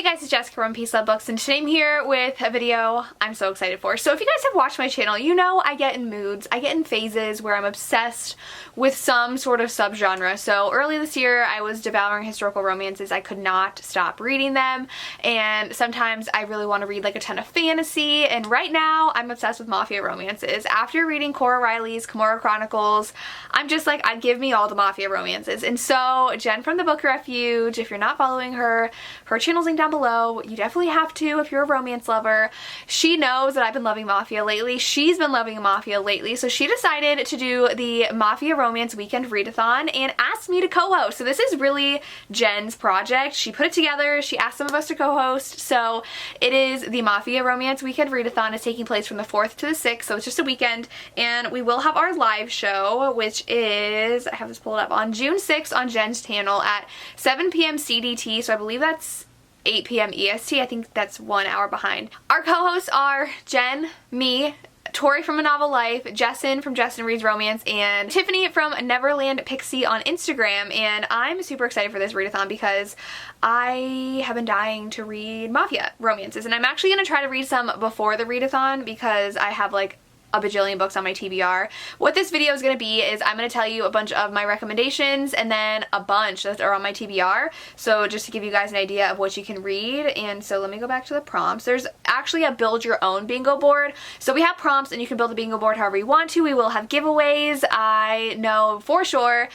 Hey guys, it's Jessica from Peace Love Books, and today I'm here with a video I'm so excited for. So if you guys have watched my channel, you know I get in moods, I get in phases where I'm obsessed with some sort of subgenre. So early this year I was devouring historical romances. I could not stop reading them, and sometimes I really want to read like a ton of fantasy, and right now I'm obsessed with Mafia romances. After reading Cora Reilly's Cora Chronicles, I'm just like, give me all the Mafia romances. And so Jenn from the Book Refuge, if you're not following her channel's linked down below. You definitely have to if you're a romance lover. She knows that I've been loving Mafia lately. She's been loving Mafia lately, so she decided to do the Mafia Romance Weekend Readathon and asked me to co-host. So this is really Jenn's project. She put it together. She asked some of us to co-host. So it is the Mafia Romance Weekend Readathon. Is taking place from the 4th to the 6th, so it's just a weekend, and we will have our live show, which is, I have this pulled up, on June 6th on Jenn's channel at 7 p.m. CDT, so I believe that's 8 p.m. EST. I think that's 1 hour behind. Our co-hosts are Jenn, me, Tori from A Novel Life, Jessen from Jessen Reads Romance, and Tiffany from Neverland Pixie on Instagram. And I'm super excited for this readathon because I have been dying to read Mafia romances, and I'm actually going to try to read some before the readathon because I have like a bajillion books on my TBR. What this video is going to be is I'm going to tell you a bunch of my recommendations and then a bunch that are on my TBR, so just to give you guys an idea of what you can read. And so let me go back to the prompts. There's actually a build your own bingo board, so we have prompts and you can build a bingo board however you want to. We will have giveaways. I know for sure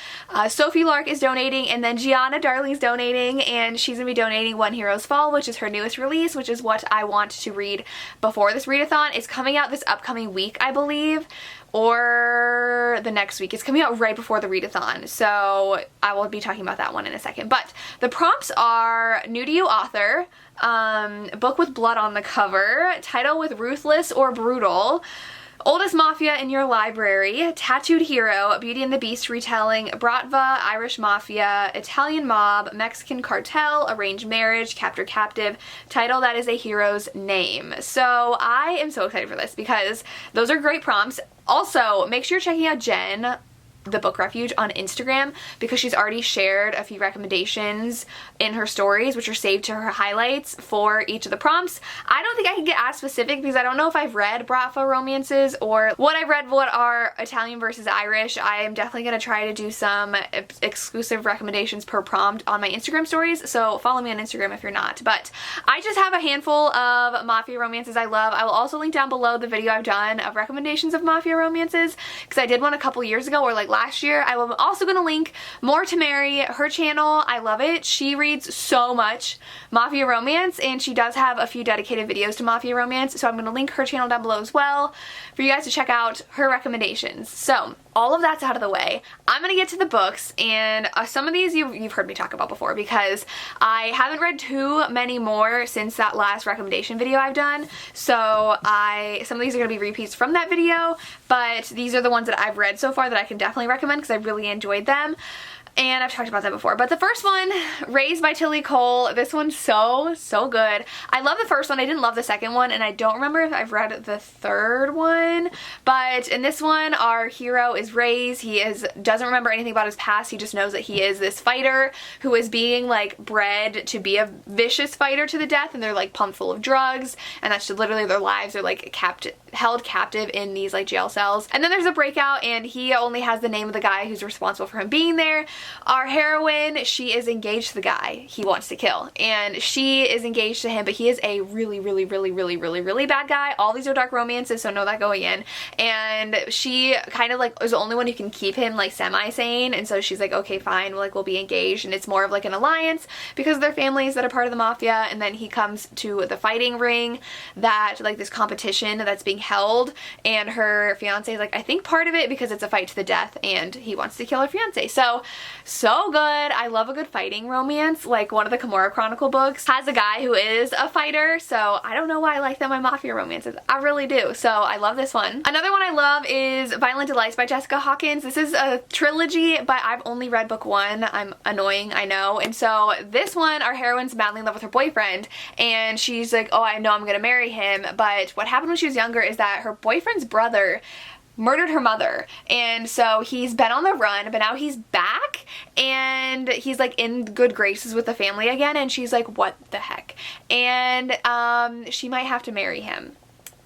Sophie Lark is donating, and then Gianna Darling's donating, and she's going to be donating One Hero's Fall, which is her newest release, which is what I want to read before this readathon. It's coming out this upcoming week, I believe, or the next week. It's coming out right before the readathon, so I will be talking about that one in a second. But the prompts are new to you author, book with blood on the cover, title with ruthless or brutal, oldest mafia in your library, tattooed hero, Beauty and the Beast retelling, Bratva, Irish mafia, Italian mob, Mexican cartel, arranged marriage, captor captive, title that is a hero's name. So I am so excited for this because those are great prompts. Also, make sure you're checking out Jenn, the Book Refuge, on Instagram because she's already shared a few recommendations in her stories, which are saved to her highlights for each of the prompts. I don't think I can get as specific because I don't know if I've read Bratva romances or what I've read what are Italian versus Irish. I am definitely going to try to do some exclusive recommendations per prompt on my Instagram stories, so follow me on Instagram if you're not. But I just have a handful of Mafia romances I love. I will also link down below the video I've done of recommendations of Mafia romances because I did one a couple years ago, or like last year. I am also going to link More to Mary, her channel. I love it. She reads so much Mafia romance, and she does have a few dedicated videos to Mafia romance, so I'm going to link her channel down below as well for you guys to check out her recommendations. So all of that's out of the way. I'm going to get to the books, and some of these you've heard me talk about before because I haven't read too many more since that last recommendation video I've done, so some of these are going to be repeats from that video, but these are the ones that I've read so far that I can definitely recommend because I really enjoyed them. And I've talked about that before. But the first one, Raised by Tilly Cole, this one's so good. I love the first one. I didn't love the second one, and I don't remember if I've read the third one. But in this one, our hero is raised. He doesn't remember anything about his past. He just knows that he is this fighter who is being like bred to be a vicious fighter to the death, and they're like pumped full of drugs, and that's just literally their lives are like held captive in these like jail cells. And then there's a breakout, and he only has the name of the guy who's responsible for him being there. Our heroine, she is engaged to the guy he wants to kill, and she is engaged to him, but he is a really bad guy. All these are dark romances, so know that going in. And she kind of like is the only one who can keep him like semi-sane, and so she's like, okay, fine, we'll be engaged, and it's more of like an alliance because of their families that are part of the mafia. And then he comes to the fighting ring, that like this competition that's being held, and her fiance is like, I think part of it because it's a fight to the death, and he wants to kill her fiance. So good. I love a good fighting romance. Like one of the Cora Chronicle books has a guy who is a fighter, so I don't know why I like them in Mafia romances. I really do. So I love this one. Another one I love is Violent Delights by Jessica Hawkins. This is a trilogy, but I've only read book one. I'm annoying, I know. And so this one, our heroine's madly in love with her boyfriend, and she's like, oh, I know I'm gonna marry him. But what happened when she was younger is that her boyfriend's brother murdered her mother, and so he's been on the run, but now he's back and he's like in good graces with the family again, and she's like, what the heck? and she might have to marry him.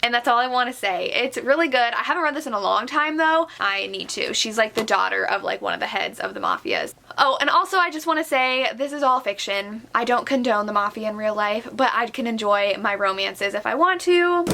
And that's all I want to say. It's really good. I haven't read this in a long time though. I need to. She's like the daughter of like one of the heads of the mafias. Oh, and also I just want to say this is all fiction. I don't condone the mafia in real life, but I can enjoy my romances if I want to.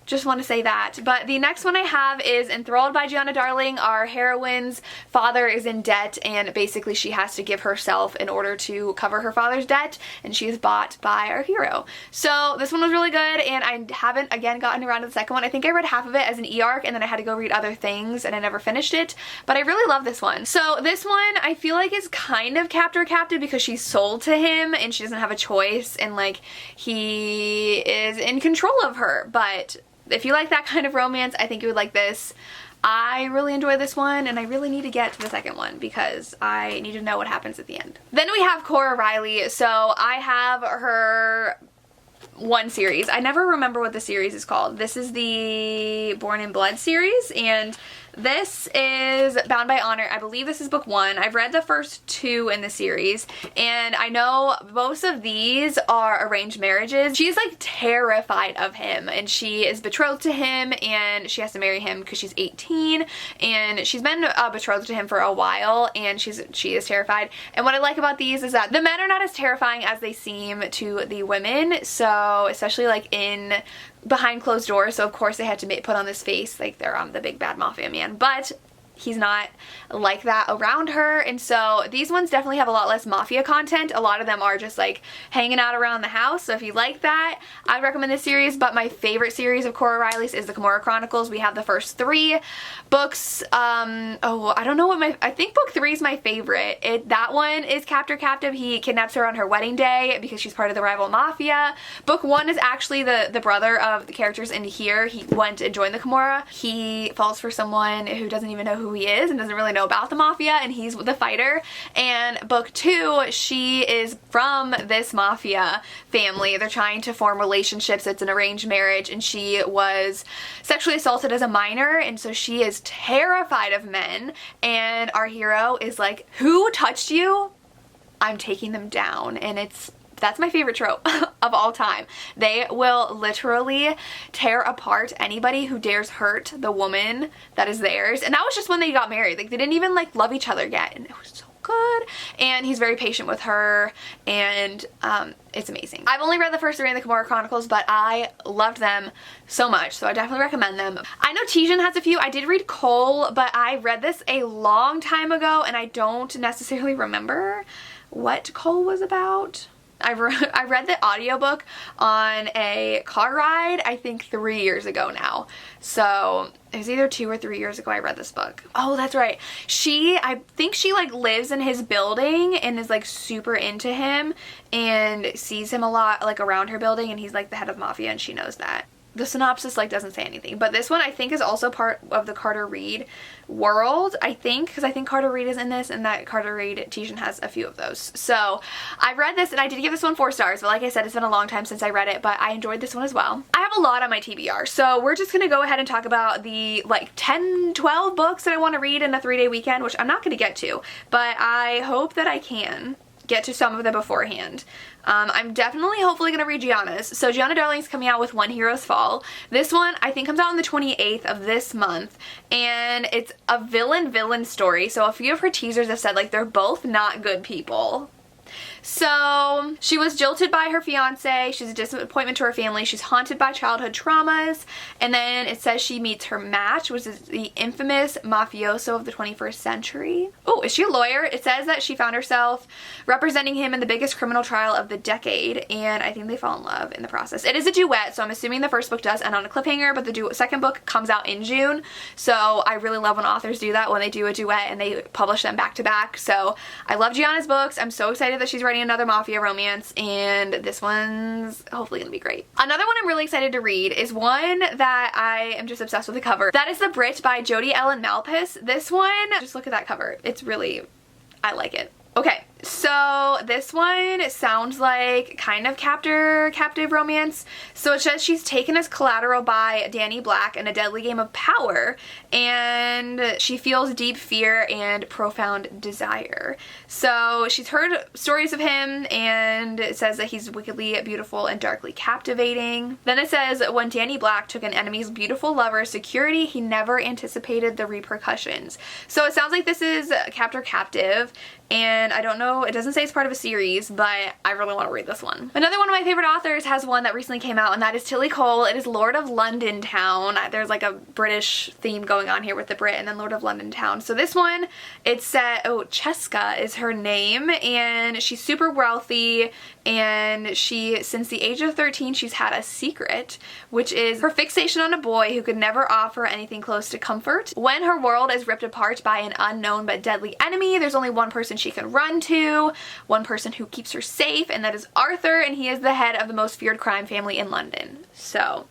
Just want to say that. But the next one I have is Enthralled by Gianna Darling. Our heroine's father is in debt and basically she has to give herself in order to cover her father's debt, and she is bought by our hero. So this one was really good, and I haven't again gotten around to the second one. I think I read half of it as an e-arc and then I had to go read other things and I never finished it, but I really love this one. So this one I feel like is kind of captive because she's sold to him and she doesn't have a choice, and like he is in control of her. But if you like that kind of romance, I think you would like this. I really enjoy this one, and I really need to get to the second one because I need to know what happens at the end. Then we have Cora Reilly. So I have her one series. I never remember what the series is called. This is the Born in Blood series, and this is Bound by Honor. I believe this is book 1. I've read the first 2 in the series, and I know most of these are arranged marriages. She's like terrified of him, and she is betrothed to him, and she has to marry him because she's 18, and she's been betrothed to him for a while, and she is terrified. And what I like about these is that the men are not as terrifying as they seem to the women, so especially like in behind closed doors, so of course they had to put on this face like they're the big bad mafia man, but he's not like that around her. And so these ones definitely have a lot less mafia content. A lot of them are just like hanging out around the house, so if you like that, I'd recommend this series. But my favorite series of Cora Reilly's is the Cora Chronicles. We have the first 3 books. Oh, I don't know what I think book 3 is my favorite. That one is Captive. He kidnaps her on her wedding day because she's part of the rival mafia. Book 1 is actually the brother of the characters in here. He went and joined the Cora. He falls for someone who doesn't even know who he is and doesn't really know about the mafia, and he's the fighter. And book 2, she is from this mafia family. They're trying to form relationships. It's an arranged marriage, and she was sexually assaulted as a minor, and so she is terrified of men, and our hero is like, who touched you? I'm taking them down. And that's my favorite trope of all time. They will literally tear apart anybody who dares hurt the woman that is theirs. And that was just when they got married. Like, they didn't even like love each other yet, and it was so good. And he's very patient with her, and it's amazing. I've only read the first 3 in the Cora Chronicles, but I loved them so much, so I definitely recommend them. I know Jessen has a few. I did read Cole, but I read this a long time ago, and I don't necessarily remember what Cole was about. I read the audiobook on a car ride, I think 3 years ago now. So it was either 2 or 3 years ago I read this book. Oh, that's right. I think she like lives in his building and is like super into him and sees him a lot like around her building, and he's like the head of mafia and she knows that. The synopsis like doesn't say anything, but this one I think is also part of the Carter Reed world, I think, because I think Carter Reed is in this, and that Carter Reed Jessen has a few of those. So I read this, and I did give this one 4 stars, but like I said, it's been a long time since I read it, but I enjoyed this one as well. I have a lot on my TBR, so we're just gonna go ahead and talk about the like 10-12 books that I want to read in a 3-day weekend, which I'm not gonna get to, but I hope that I can get to some of them beforehand. I'm definitely hopefully going to read Gianna's. So Gianna Darling's coming out with One Hero's Fall. This one I think comes out on the 28th of this month, and it's a villain story. So a few of her teasers have said like they're both not good people. So she was jilted by her fiance, she's a disappointment to her family, she's haunted by childhood traumas, and then it says she meets her match, which is the infamous mafioso of the 21st century. Oh, is she a lawyer? It says that she found herself representing him in the biggest criminal trial of the decade, and I think they fall in love in the process. It is a duet, so I'm assuming the first book does end on a cliffhanger, but the second book comes out in June, so I really love when authors do that, when they do a duet and they publish them back to back. So I love Gianna's books. I'm so excited that she's writing another mafia romance, and this one's hopefully gonna be great. Another one I'm really excited to read is one that I am just obsessed with the cover. That is The Brit by Jodi Ellen Malpass. This one, just look at that cover. It's really, I like it. Okay, So this one sounds like kind of captive romance. So it says she's taken as collateral by Danny Black in a deadly game of power, and she feels deep fear and profound desire. So she's heard stories of him, and it says that he's wickedly beautiful and darkly captivating. Then it says when Danny Black took an enemy's beautiful lover's security, he never anticipated the repercussions. So it sounds like this is captive, and I don't know, it doesn't say it's part of a series, but I really want to read this one. Another one of my favorite authors has one that recently came out, and that is Tilly Cole. It is Lord of London Town. There's like a British theme going on here with the Brit and then Lord of London Town. So this one, it's set, Cheska is her name, and she's super wealthy, and since the age of 13, she's had a secret, which is her fixation on a boy who could never offer anything close to comfort. When her world is ripped apart by an unknown but deadly enemy, there's only one person she can run to, one person who keeps her safe, and that is Arthur, and he is the head of the most feared crime family in London. So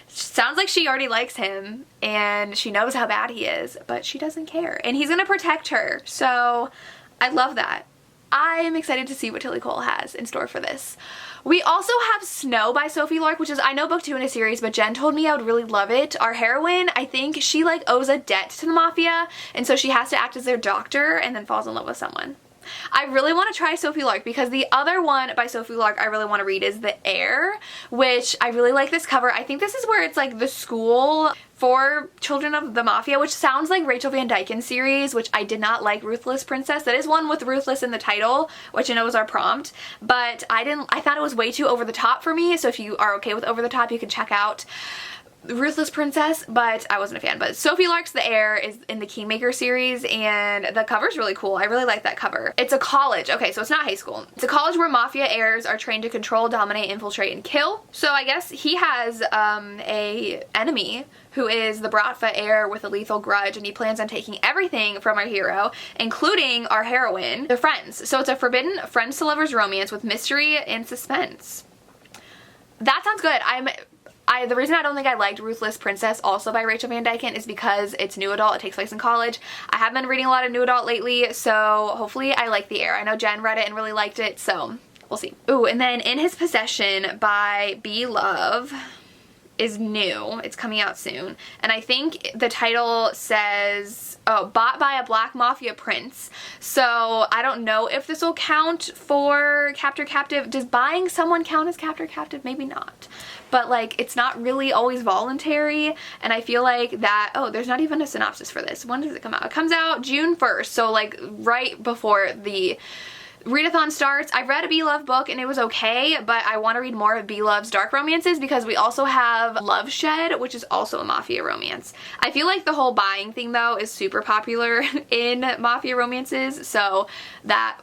sounds like she already likes him, and she knows how bad he is, but she doesn't care, and he's gonna protect her. So I love that. I am excited to see what Tilly Cole has in store for this. We also have Snow by Sophie Lark, which is, I know, book 2 in a series, but Jen told me I would really love it. Our heroine, I think she like owes a debt to the mafia, and so she has to act as their doctor and then falls in love with someone. I really want to try Sophie Lark because the other one by Sophie Lark I really want to read is The Heir, which I really like this cover. I think this is where it's like the school for children of the mafia, which sounds like Rachel Van Dyken's series, which I did not like. Ruthless Princess. That is one with Ruthless in the title, which I know was our prompt, but I thought it was way too over the top for me. So if you are okay with over the top, you can check out Ruthless Princess, but I wasn't a fan. But Sophie Lark's The Heir is in the Kingmaker series, and the cover's really cool. I really like that cover. It's a college. Okay, so it's not high school. It's a college where mafia heirs are trained to control, dominate, infiltrate, and kill. So I guess he has a enemy who is the Bratva heir with a lethal grudge, and he plans on taking everything from our hero, including our heroine. They're friends. So it's a forbidden friends to lovers romance with mystery and suspense. That sounds good. The reason I don't think I liked Ruthless Princess, also by Rachel Van Dyken, is because it's new adult. It takes place in college. I have been reading a lot of new adult lately, so hopefully I like The Heir. I know Jen read it and really liked it, so we'll see. Ooh, and then In His Possession by B. Love is new. It's coming out soon. And I think the title says, bought by a black mafia prince. So I don't know if this will count for captive. Does buying someone count as captive? Maybe not. But like, it's not really always voluntary, and I feel like that, there's not even a synopsis for this. When does it come out? It comes out June 1st, so like right before the Readathon starts. I read a B. Love book and it was okay, but I want to read more of B. Love's dark romances because we also have Love Shed, which is also a mafia romance. I feel like the whole buying thing though is super popular in mafia romances, so that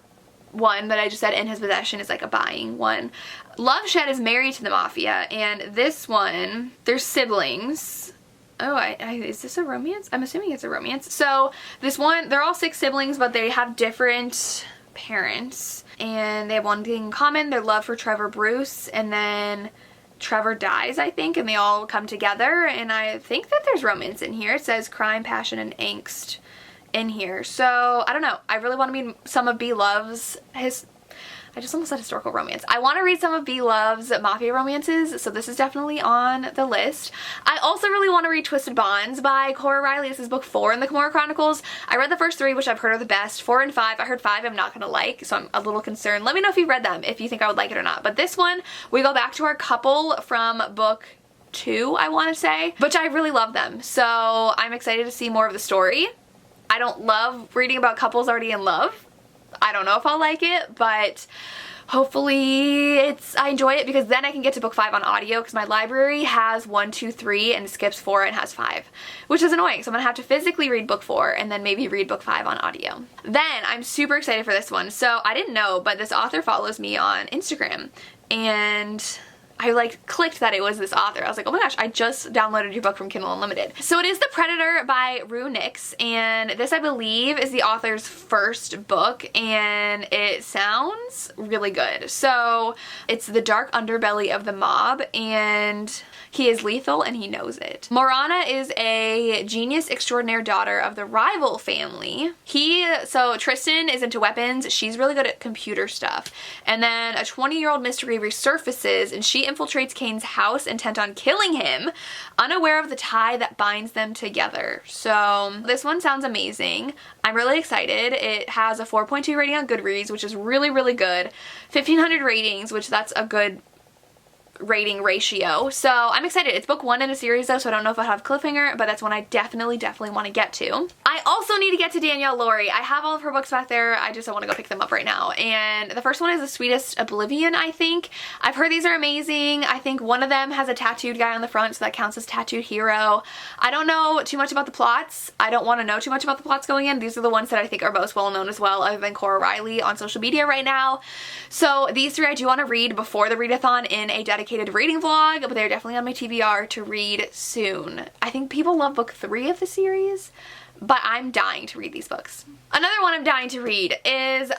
one that I just said, In His Possession, is like a buying one. Love Shed is married to the mafia, and this one, they're siblings. Is this a romance? I'm assuming it's a romance. So this one, they're all 6 siblings, but they have different parents, and they have one thing in common, their love for Trevor Bruce, and then Trevor dies, I think, and they all come together, and I think that there's romance in here. It says crime, passion, and angst in here. So I don't know. I really want to read some of B. Love's I just almost said historical romance. I want to read some of B. Love's mafia romances, so this is definitely on the list. I also really want to read Twisted Bonds by Cora Reilly. This is book 4 in the Kimura Chronicles. I read the first 3, which I've heard are the best. 4 and 5, I heard 5 I'm not going to like, so I'm a little concerned. Let me know if you've read them, if you think I would like it or not. But this one, we go back to our couple from book 2, I want to say, which I really love them. So I'm excited to see more of the story. I don't love reading about couples already in love. I don't know if I'll like it, but hopefully I enjoy it, because then I can get to book 5 on audio, because my library has 1, 2, 3 and skips 4 and has 5, which is annoying. So I'm gonna have to physically read book 4 and then maybe read book 5 on audio. Then I'm super excited for this one. So I didn't know, but this author follows me on Instagram, and I like clicked that it was this author. I was like, oh my gosh, I just downloaded your book from Kindle Unlimited. So it is The Predator by Rue Nix, and this I believe is the author's first book, and it sounds really good. So it's the dark underbelly of the mob, and he is lethal and he knows it. Morana is a genius extraordinaire daughter of the rival family. So Tristan is into weapons, she's really good at computer stuff. And then a 20-year-old mystery resurfaces and she infiltrates Kane's house intent on killing him, unaware of the tie that binds them together. So this one sounds amazing. I'm really excited. It has a 4.2 rating on Goodreads, which is really, really good. 1,500 ratings, which that's a good rating ratio. So I'm excited. It's book 1 in a series though, so I don't know if I'll have cliffhanger, but that's one I definitely want to get to. I also need to get to Danielle Lori. I have all of her books back there. I just don't want to go pick them up right now. And the first one is The Sweetest Oblivion, I think. I've heard these are amazing. I think one of them has a tattooed guy on the front, so that counts as tattooed hero. I don't know too much about the plots. I don't want to know too much about the plots going in. These are the ones that I think are most well known as well, other than Cora Reilly on social media right now. So these 3 I do want to read before the readathon in a dedicated reading vlog, but they're definitely on my TBR to read soon. I think people love book 3 of the series, but I'm dying to read these books. Another one I'm dying to read is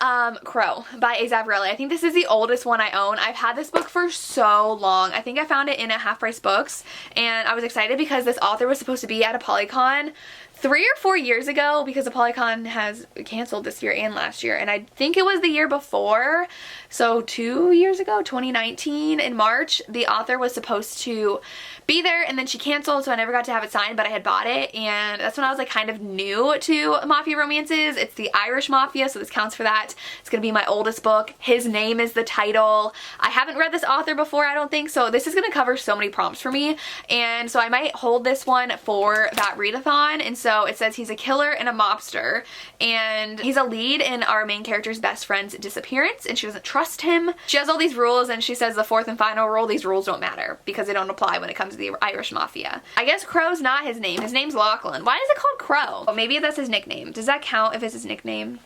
Crow by A. Zavarelli. I think this is the oldest one I own. I've had this book for so long. I think I found it in a Half Price Books, and I was excited because this author was supposed to be at a Polycon 3 or 4 years ago, because the Polycon has canceled this year and last year, and I think it was the year before, so 2 years ago, 2019 in March, the author was supposed to be there, and then she canceled, so I never got to have it signed, but I had bought it, and that's when I was like kind of new to Mafia romances. It's the Irish Mafia, so this counts for that. It's gonna be my oldest book. His Name is the title. I haven't read this author before, I don't think, so this is gonna cover so many prompts for me, and so I might hold this one for that readathon. And so it says he's a killer and a mobster, and he's a lead in our main character's best friend's disappearance, and she doesn't trust him. She has all these rules, and she says the 4th and final rule, these rules don't matter because they don't apply when it comes to the Irish Mafia. I guess Crow's not his name. His name's Lachlan. Why is it called Crow? Oh, maybe that's his nickname. Does that count if it's his nickname?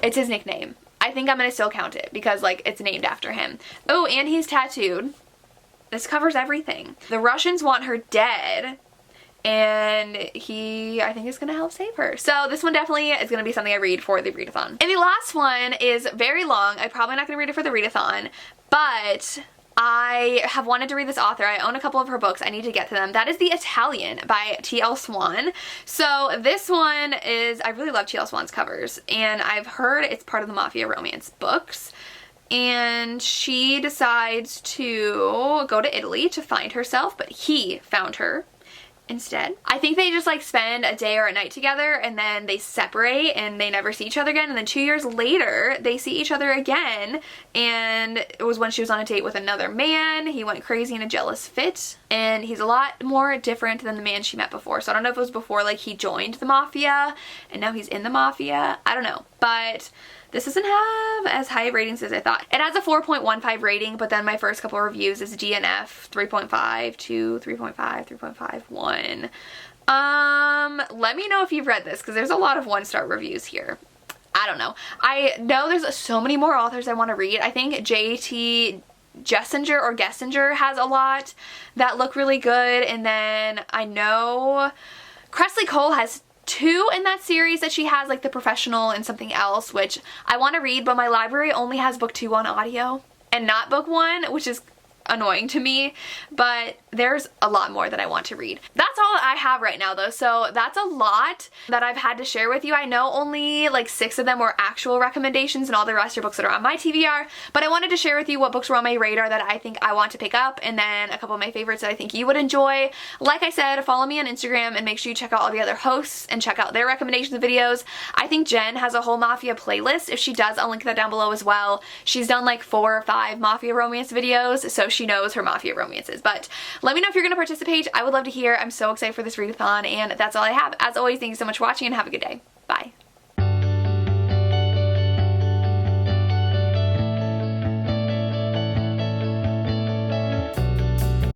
It's his nickname. I think I'm gonna still count it because like it's named after him. Oh, and he's tattooed. This covers everything. The Russians want her dead, and he, I think, is gonna help save her. So this one definitely is gonna be something I read for the readathon. And the last one is very long. I'm probably not gonna read it for the readathon, but I have wanted to read this author. I own a couple of her books. I need to get to them. That is The Italian by T.L. Swan. So this one is, I really love T.L. Swan's covers, and I've heard it's part of the Mafia romance books. And she decides to go to Italy to find herself, but he found her instead. I think they just like spend a day or a night together, and then they separate and they never see each other again, and then 2 years later they see each other again, and it was when she was on a date with another man. He went crazy in a jealous fit, and he's a lot more different than the man she met before. So I don't know if it was before like he joined the Mafia and now he's in the Mafia. I don't know, but this doesn't have as high ratings as I thought. It has a 4.15 rating, but then my first couple of reviews is DNF 3.5, 2, 3.5, 3.5, 1. Let me know if you've read this, because there's a lot of 1-star reviews here. I don't know. I know there's so many more authors I want to read. I think J.T. Jessinger or Gessinger has a lot that look really good, and then I know Cressley Cole has 2 in that series that she has, like The Professional and something else, which I want to read, but my library only has book 2 on audio and not book 1, which is annoying to me, but there's a lot more that I want to read. That's all I have right now though, so that's a lot that I've had to share with you. I know only like 6 of them were actual recommendations, and all the rest are books that are on my TBR, but I wanted to share with you what books were on my radar that I think I want to pick up, and then a couple of my favorites that I think you would enjoy. Like I said, follow me on Instagram and make sure you check out all the other hosts and check out their recommendations videos. I think Jen has a whole Mafia playlist. If she does, I'll link that down below as well. She's done like 4 or 5 Mafia romance videos, so she knows her Mafia romances. But let me know if you're going to participate. I would love to hear. I'm so excited for this readathon, and that's all I have. As always, thank you so much for watching, and have a good day. Bye.